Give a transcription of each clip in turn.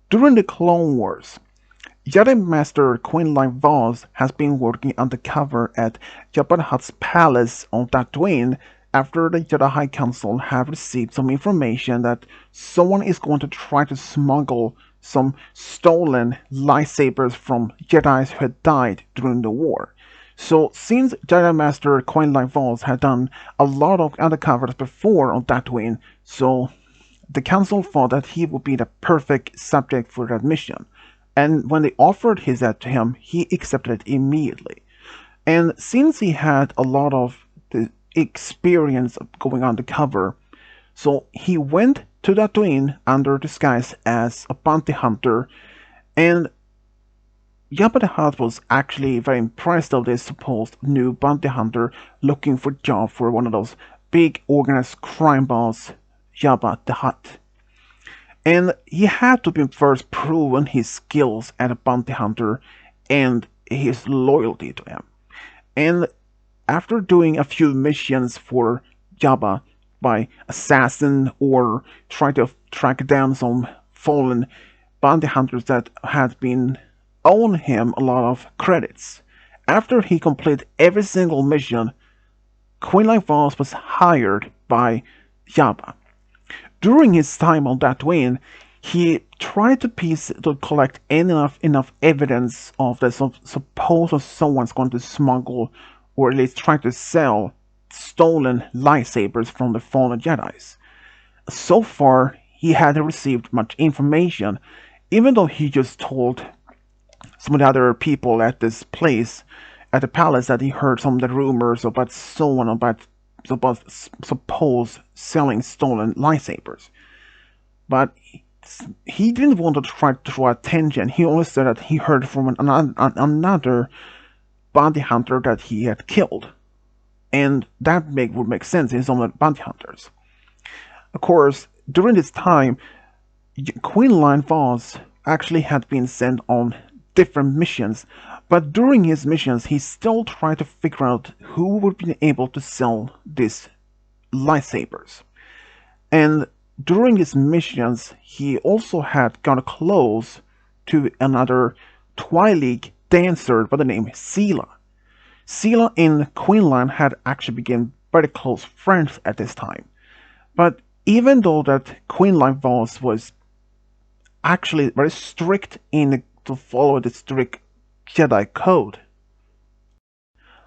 During the Clone Wars, Jedi Master Quinlan Vos has been working undercover at Jabba the Hutt's palace on Tatooine after the Jedi High Council have received some information that someone is going to try to smuggle some stolen lightsabers from Jedis who had died during the war. So since Jedi Master Quinlan Vos had done a lot of undercovers before on Tatooine, so the council thought that he would be the perfect subject for that mission, and when they offered that to him, he accepted it immediately. And since he had a lot of the experience of going undercover, so he went to Tatooine under disguise as a bounty hunter, and Jabba the Hutt was actually very impressed of this supposed new bounty hunter looking for a job for one of those big organized crime boss, Jabba the Hutt. And he had to be first proven his skills as a bounty hunter and his loyalty to him. And after doing a few missions for Jabba by assassin or trying to track down some fallen bounty hunters that had been owing him a lot of credits. After he completed every single mission, Quinlan Vos was hired by Jabba. During his time on Tatooine, he tried to collect enough evidence of that suppose someone's going to smuggle or at least try to sell stolen lightsabers from the fallen Jedi's. So far, he hadn't received much information, even though he just told some of the other people at this place, at the palace, that he heard some of the rumors about someone about supposed selling stolen lightsabers. But he didn't want to try to draw attention. He only said that he heard from another bounty hunter that he had killed. And that would make sense in some of the bounty hunters. Of course, during this time, Quinlan Vos actually had been sent on different missions, but during his missions he still tried to figure out who would be able to sell these lightsabers. And during his missions he also had got close to another Twi'lek dancer by the name Zela. Zela and Quinlan had actually become very close friends at this time. But even though that Quinlan Vos was actually very strict in to follow the strict Jedi code,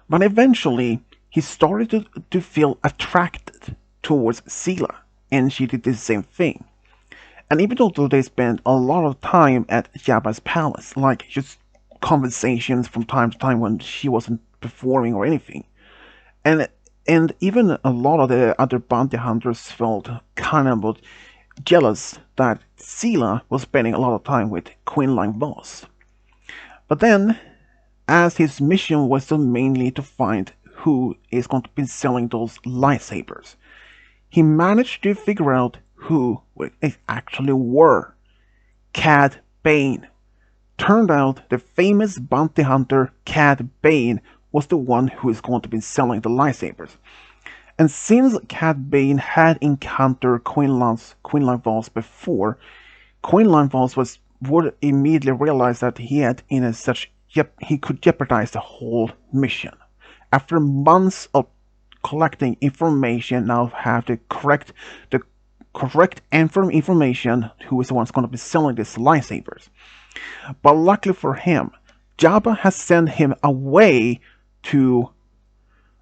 but eventually he started to feel attracted towards Zela, and she did the same thing. And even though they spent a lot of time at Jabba's palace, like just conversations from time to time when she wasn't performing or anything, and even a lot of the other bounty hunters felt kind of jealous that Zela was spending a lot of time with Quinlan Vos. But then, as his mission was mainly to find who is going to be selling those lightsabers, he managed to figure out who it actually were. Cad Bane. Turned out the famous bounty hunter Cad Bane was the one who is going to be selling the lightsabers. And since Cad Bane had encountered Quinlan Vos before, Quinlan Vos would immediately realize that he could jeopardize the whole mission. After months of collecting information, now have the correct information who is the one going to be selling these lightsabers. But luckily for him, Jabba has sent him away to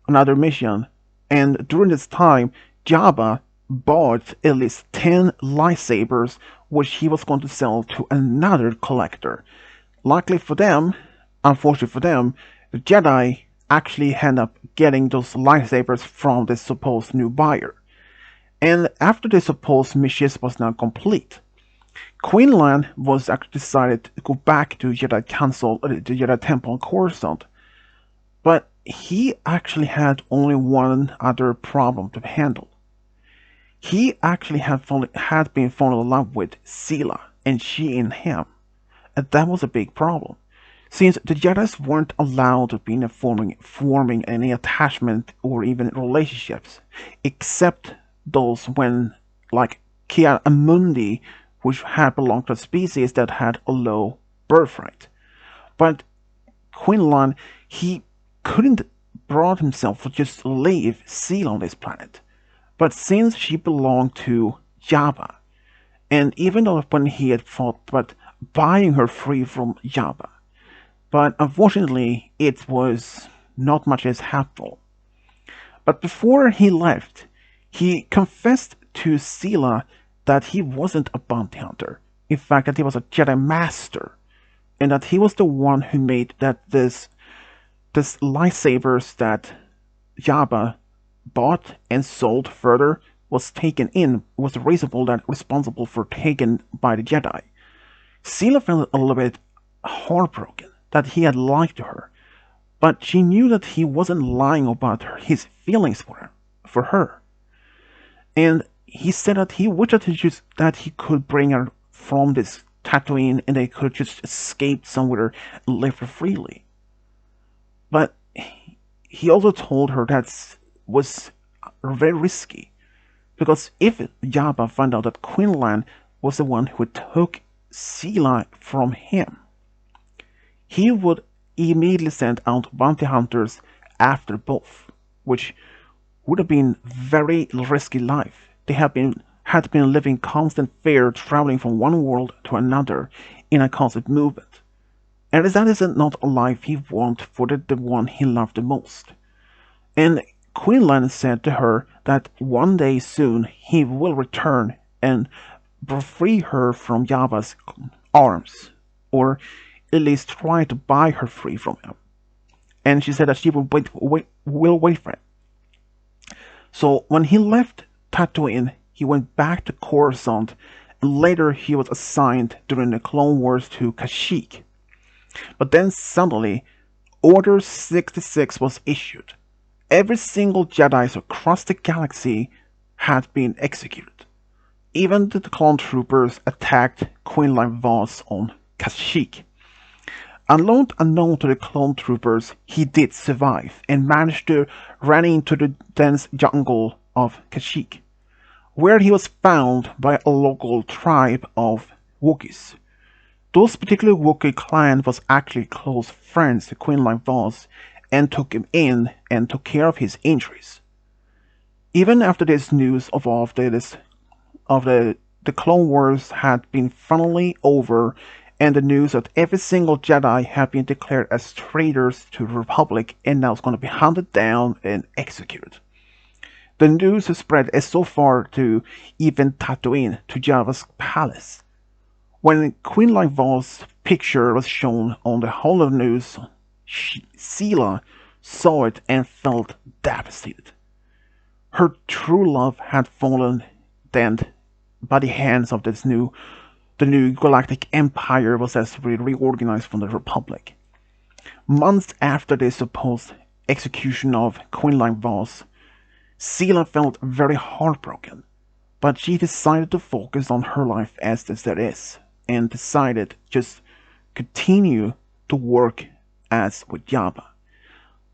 another mission, and during this time, Jabba bought at least 10 lightsabers, which he was going to sell to another collector. Luckily for them, unfortunately for them, the Jedi actually end up getting those lightsabers from this supposed new buyer. And after the supposed mission was now complete, Quinlan was actually decided to go back to Jedi Council, the Jedi Temple in Coruscant. But he actually had only one other problem to handle. He actually had been falling in love with Zela, and she in him. And that was a big problem, since the Jedis weren't allowed to be forming any attachment or even relationships, except those when, like Kia Amundi, which had belonged to a species that had a low birth rate. But Quinlan, he couldn't brought himself to just leave Zela on this planet. But since she belonged to Jabba, and even though when he had thought about buying her free from Jabba, but unfortunately it was not much as helpful. But before he left, he confessed to Zela that he wasn't a bounty hunter. In fact, that he was a Jedi Master, and that he was the one who made that this lightsabers that Jabba bought and sold further was the reasonable that responsible for taken by the Jedi. Zela felt a little bit heartbroken that he had lied to her, but she knew that he wasn't lying about his feelings for her. And he said that he wished that he could bring her from this Tatooine and they could just escape somewhere and live freely. But he also told her that was very risky, because if Jabba found out that Quinlan was the one who took Zela from him, he would immediately send out bounty hunters after both, which would have been very risky life. They had been living constant fear, traveling from one world to another in a constant movement. And that is not a life he wanted for the one he loved the most. And Quinlan said to her that one day soon he will return and free her from Jabba's arms, or at least try to buy her free from him. And she said that she will wait for him. So when he left Tatooine, he went back to Coruscant, and later he was assigned during the Clone Wars to Kashyyyk. But then suddenly, Order 66 was issued. Every single Jedi across the galaxy had been executed. Even the clone troopers attacked Quinlan Vos on Kashyyyk. Unknown to the clone troopers, he did survive and managed to run into the dense jungle of Kashyyyk, where he was found by a local tribe of Wookiees. Those particular Wookiee clan was actually close friends to Quinlan Vos and took him in and took care of his injuries. Even after this news of the Clone Wars had been finally over, and the news that every single Jedi had been declared as traitors to the Republic and now is going to be hunted down and executed. The news has spread so far to even Tatooine, to Jabba's palace. When Quinlan Vos' picture was shown on the Holo News, Zela saw it and felt devastated. Her true love had fallen then by the hands of the new Galactic Empire was as reorganized from the Republic. Months after the supposed execution of Quinlan Vos, Zela felt very heartbroken, but she decided to focus on her life as there is, and decided just continue to work as with Jabba.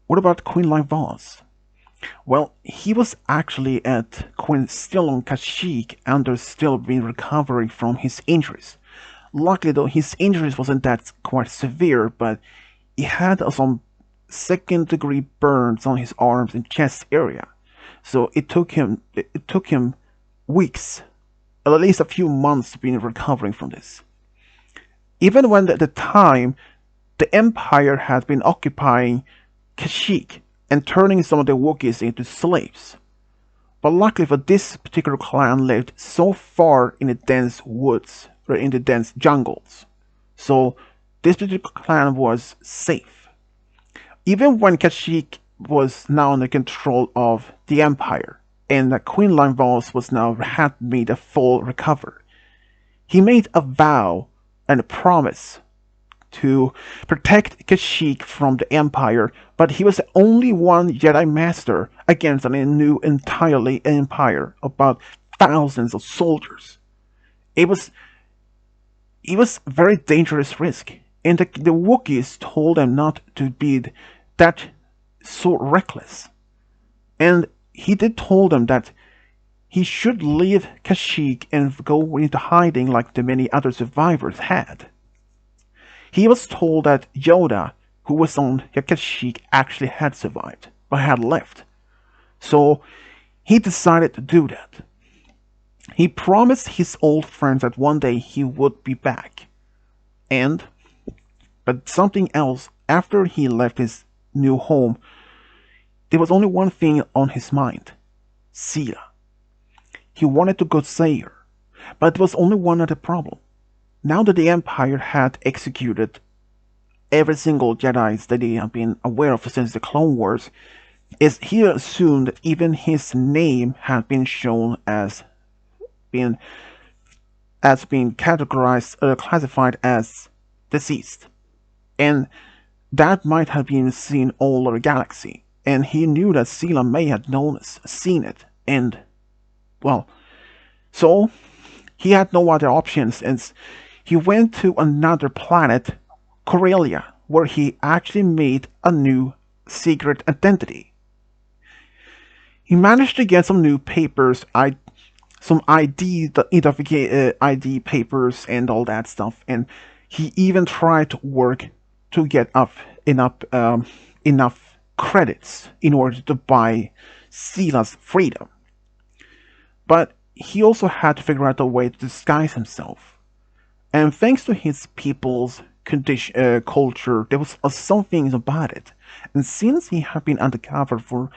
What about Quinlan Vos? Well, he was actually still on Kashyyyk and still been recovering from his injuries. Luckily though, his injuries wasn't that quite severe, but he had some second-degree burns on his arms and chest area. So it took him weeks, at least a few months, to be recovering from this. Even when at the time the Empire had been occupying Kashyyyk and turning some of the Wookiees into slaves. But luckily for this particular clan lived so far in the dense woods, or in the dense jungles. So this particular clan was safe. Even when Kashyyyk was now under control of the Empire, and that Quinlan Vos had made a full recovery, he made a vow and a promise to protect Kashyyyk from the Empire, but he was the only one Jedi Master against a new entirely Empire, about thousands of soldiers. It was a very dangerous risk, and the Wookiees told him not to be that so reckless. And he did told them that he should leave Kashyyyk and go into hiding like the many other survivors had. He was told that Yoda, who was on Kashyyyk, actually had survived, but had left. So he decided to do that. He promised his old friends that one day he would be back. But something else, after he left his new home, there was only one thing on his mind: Zela. He wanted to go see her, but there was only one other problem. Now that the Empire had executed every single Jedi that they have been aware of since the Clone Wars, is he assumed that even his name had been shown being as being categorized classified as deceased, and that might have been seen all over the galaxy. And he knew that Zela may have seen it, and well, so he had no other options, and he went to another planet, Corellia, where he actually made a new secret identity. He managed to get some new papers, some ID papers and all that stuff, and he even tried to work to get enough credits in order to buy Zela's freedom. But he also had to figure out a way to disguise himself. And thanks to his people's culture, there was some things about it. And since he had been undercover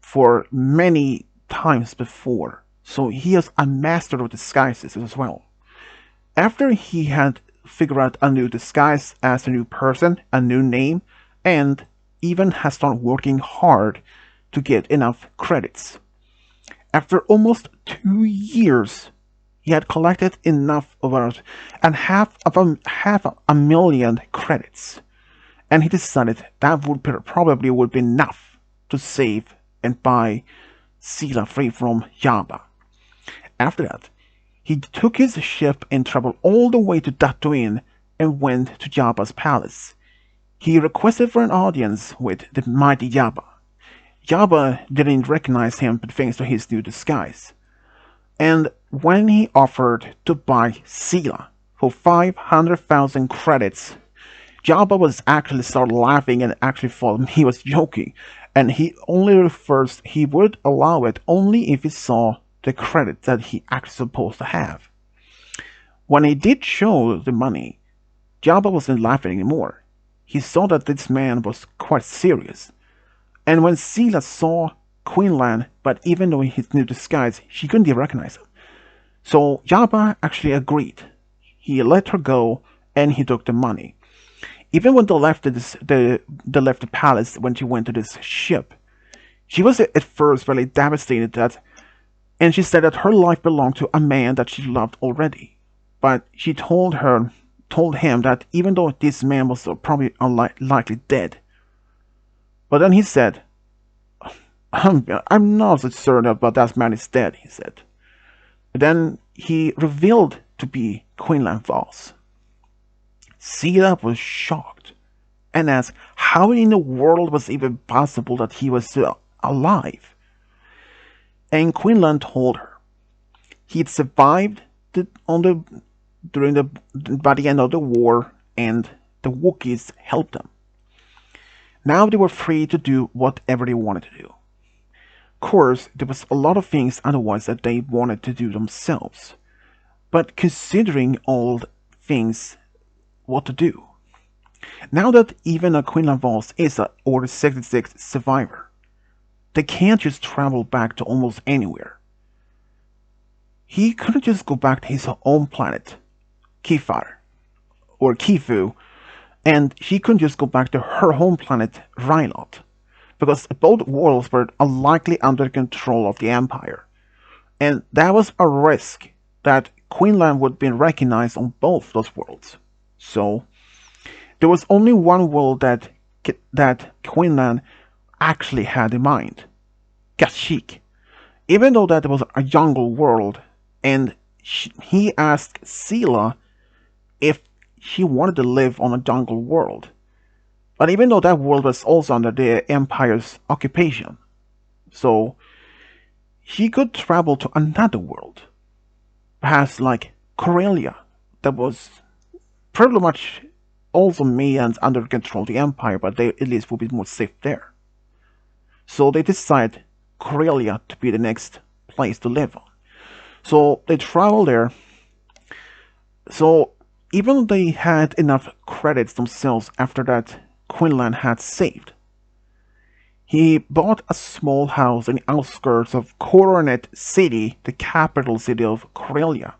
for many times before, so he is a master of disguises as well. After he had figured out a new disguise as a new person, a new name, and even has started working hard to get enough credits. After almost 2 years, he had collected enough about and half a million credits, and he decided that would probably would be enough to save and buy Zela free from Jabba. After that, he took his ship and traveled all the way to Tatooine and went to Jabba's palace. He requested for an audience with the mighty Jabba. Jabba didn't recognize him, but thanks to his new disguise. And when he offered to buy Zela for 500,000 credits, Jabba was actually started laughing and actually thought he was joking, and he would allow it only if he saw the credit that he actually supposed to have. When he did show the money, Jabba wasn't laughing anymore. He saw that this man was quite serious. And when Zela saw Quinlan, but even though in his new disguise, she couldn't even recognize him. So Jabba actually agreed. He let her go, and he took the money. Even when they left the palace, when she went to this ship, she was at first really devastated and she said that her life belonged to a man that she loved already. But she told him that even though this man was probably likely dead. But then he said, I'm not so certain about that man is dead, he said. But then he revealed to be Quinlan Vos. Zela was shocked and asked how in the world was it even possible that he was still alive. And Quinlan told her he'd survived by the end of the war, and the Wookiees helped them. Now they were free to do whatever they wanted to do. Of course, there was a lot of things otherwise that they wanted to do themselves. But considering all things, what to do? Now that even a Quinlan Vos is an Order 66 survivor, they can't just travel back to almost anywhere. He couldn't just go back to his own planet, Kifar, or Kifu, and she couldn't just go back to her home planet, Rylot, because both worlds were likely under control of the Empire, and that was a risk that Quinlan would be recognized on both those worlds. So there was only one world that Quinlan actually had in mind, Kashyyyk, even though that was a jungle world, and he asked Zela if she wanted to live on a jungle world. But even though that world was also under the Empire's occupation, so he could travel to another world, perhaps like Corellia, that was pretty much also made and under control of the Empire, but they at least would be more safe there. So they decide Corellia to be the next place to live on. So they travel there. So even though they had enough credits themselves after that Quinlan had saved, he bought a small house in the outskirts of Coronet City, the capital city of Corellia.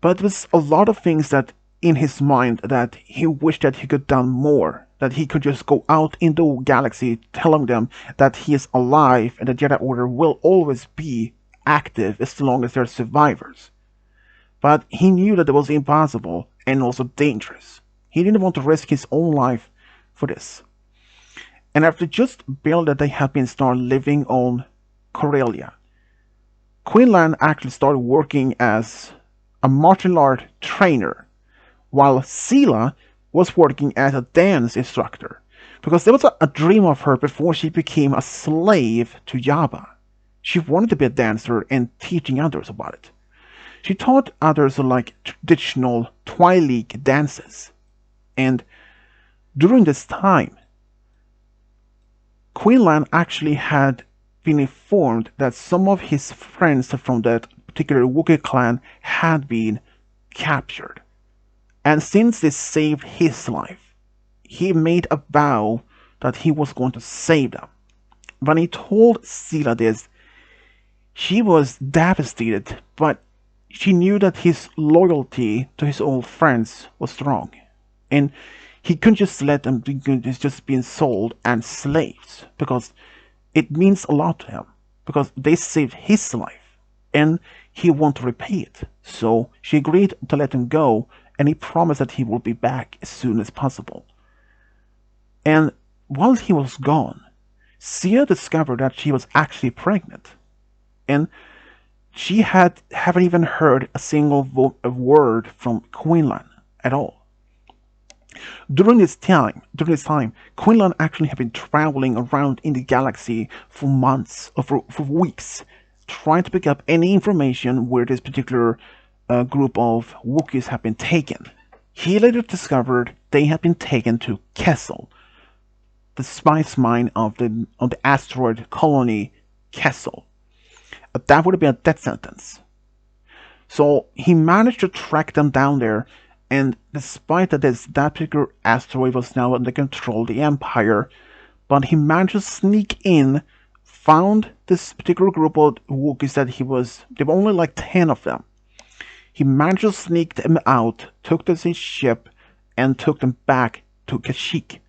But there was a lot of things that in his mind that he wished that he could done more, that he could just go out in the galaxy telling them that he is alive and the Jedi Order will always be active as long as there are survivors. But he knew that it was impossible and also dangerous. He didn't want to risk his own life for this. And after just barely that they had been started living on Corellia, Quinlan actually started working as a martial art trainer, while Zela was working as a dance instructor, because there was a dream of her before she became a slave to Jabba. She wanted to be a dancer and teaching others about it. She taught others like traditional Twi'lek dances. And during this time, Quinlan actually had been informed that some of his friends from that particular Wookiee clan had been captured. And since they saved his life, he made a vow that he was going to save them. When he told Zela this, she was devastated, but she knew that his loyalty to his old friends was strong. And he couldn't just let them be just being sold and slaves, because it means a lot to him, because they saved his life and he wanted to repay it. So she agreed to let him go, and he promised that he would be back as soon as possible. And while he was gone, Sia discovered that she was actually pregnant, and she haven't even heard a single word from Quinlan at all. During this time, Quinlan actually had been traveling around in the galaxy for months, or for weeks, trying to pick up any information where this particular group of Wookiees had been taken. He later discovered they had been taken to Kessel, the spice mine of the asteroid colony Kessel. That would have been a death sentence. So he managed to track them down there, and despite that that particular asteroid was now under control of the Empire, but he managed to sneak in, found this particular group of Wookiees there were only like 10 of them. He managed to sneak them out, took them to his ship, and took them back to Kashyyyk.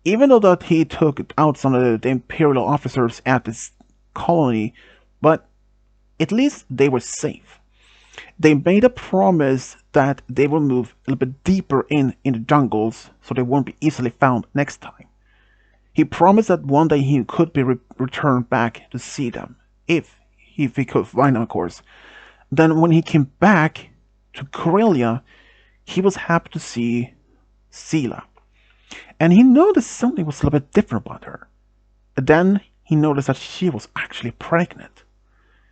Even though that he took out some of the Imperial officers at this colony, but at least they were safe. They made a promise that they will move a little bit deeper in the jungles so they won't be easily found next time. He promised that one day he could be returned back to see them, if he could find them, of course. Then when he came back to Corellia, he was happy to see Zela. And he noticed something was a little bit different about her. Then he noticed that she was actually pregnant.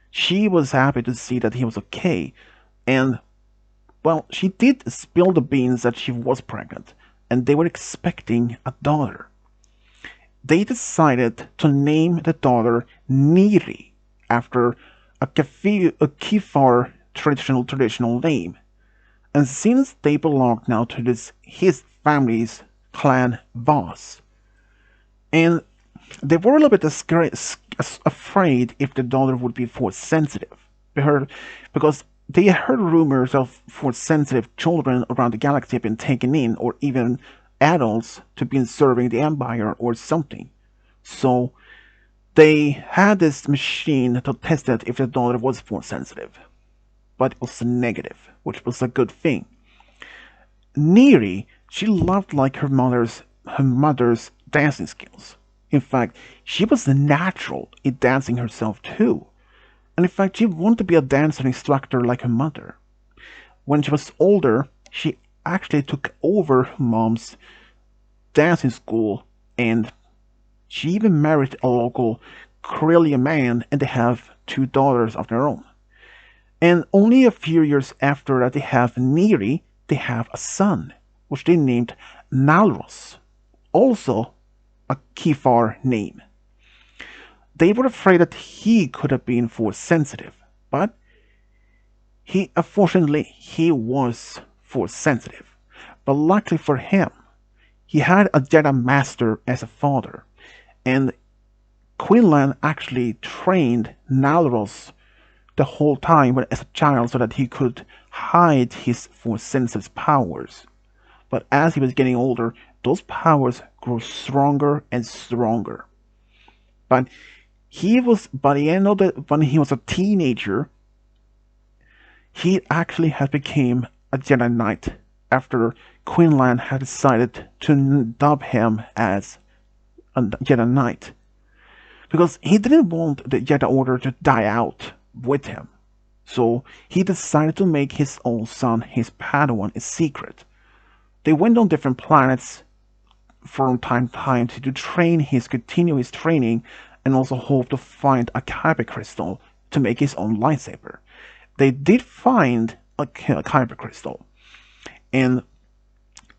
She was happy to see that he was okay, and, well, she did spill the beans that she was pregnant, and they were expecting a daughter. They decided to name the daughter Neri, after a Kefar traditional name. And since they belonged now to his family's clan Vos, and they were a little bit afraid if the daughter would be force sensitive, because they had heard rumors of force sensitive children around the galaxy have been taken in, or even adults to be serving the Empire or something. So they had this machine to test it if the daughter was force sensitive, but it was negative, which was a good thing. Neri, she loved like her mother's dancing skills. In fact, she was natural in dancing herself too. And in fact, she wanted to be a dancer instructor like her mother. When she was older, she actually took over her mom's dancing school, and she even married a local Corellian man, and they have two daughters of their own. And only a few years after that they have Neri, they have a son, which they named Nalros, also a Kefar name. They were afraid that he could have been force sensitive, but unfortunately, he was force sensitive. But luckily for him, he had a Jedi Master as a father, and Quinlan actually trained Nalros the whole time as a child so that he could hide his force sensitive powers. But as he was getting older, those powers grew stronger and stronger. But by the end of when he was a teenager, he actually had become a Jedi Knight after Quinlan had decided to dub him as a Jedi Knight. Because he didn't want the Jedi Order to die out with him. So he decided to make his own son his Padawan in secret. They went on different planets from time to time to continue his training, and also hope to find a kyber crystal to make his own lightsaber. They did find a kyber crystal, and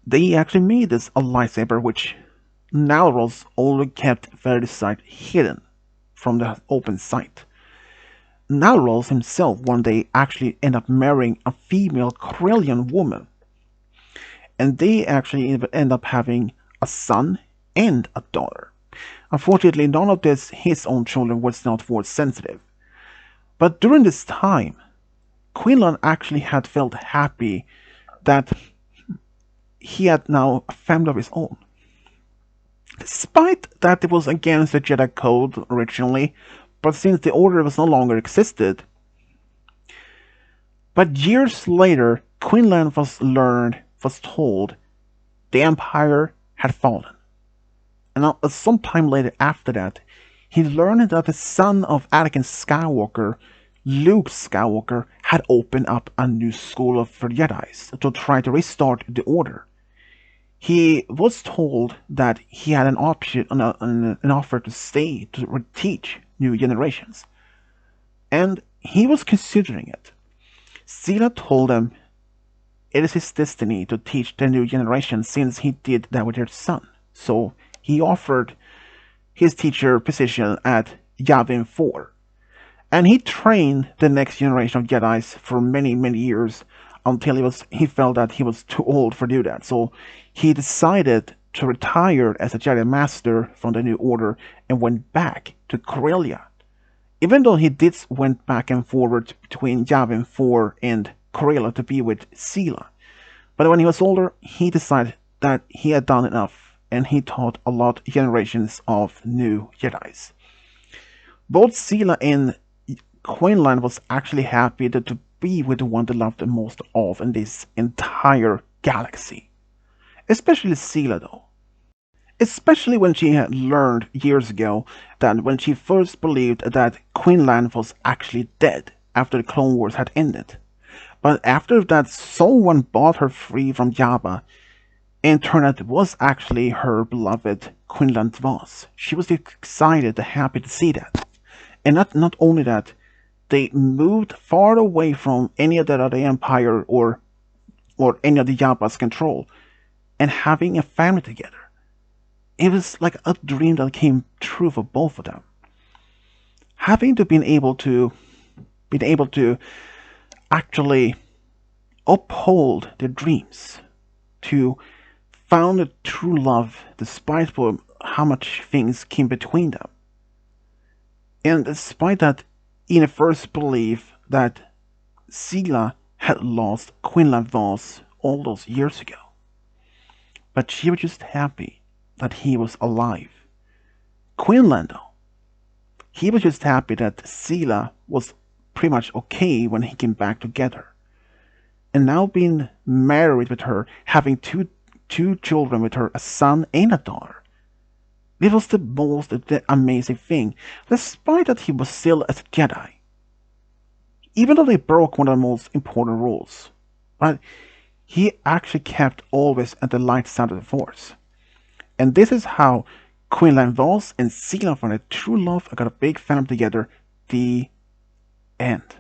they actually made this a lightsaber which Nalros only kept very sight hidden from the open sight. Nalros himself one day actually ended up marrying a female Corellian woman, and they actually end up having a son and a daughter. Unfortunately, none of his own children was not force sensitive. But during this time, Quinlan actually had felt happy that he had now a family of his own. Despite that it was against the Jedi Code originally, but since the Order was no longer existed. But years later, Quinlan was told the Empire had fallen. And some time later after that, he learned that the son of Anakin Skywalker, Luke Skywalker, had opened up a new school for Jedis to try to restart the Order. He was told that he had an option, an offer to stay to teach new generations, and he was considering it. Zela told him it is his destiny to teach the new generation since he did that with her son. So he offered his teacher position at Yavin 4. And he trained the next generation of Jedis for many, many years until he felt that he was too old for do that. So he decided to retire as a Jedi Master from the New Order and went back to Corellia. Even though he went back and forward between Yavin 4 and Corellia to be with Zela. But when he was older, he decided that he had done enough, and he taught a lot of generations of new Jedis. Both Zela and Quinlan was actually happy to be with the one they loved the most of in this entire galaxy. Especially Zela though. Especially when she had learned years ago that when she first believed that Quinlan was actually dead after the Clone Wars had ended. But after that, someone bought her free from Jabba, and turned out it was actually her beloved Quinlan Vos. She was excited and happy to see that. And not only that, they moved far away from any of the other Empire or any of the Jabba's control, and having a family together. It was like a dream that came true for both of them. Having to been able to actually uphold their dreams, to found a true love despite how much things came between them. And despite that, in the first belief that Zela had lost Quinlan Vos all those years ago. But she was just happy that he was alive. Quinlan, though, he was just happy that Zela was pretty much okay when he came back together. And now being married with her, having two children with her, a son and a daughter. It was the most amazing thing, despite that he was still a Jedi. Even though they broke one of the most important rules. But he actually kept always at the light side of the Force. And this is how Quinlan Vos and Zela find a true love and got a big family together. The end.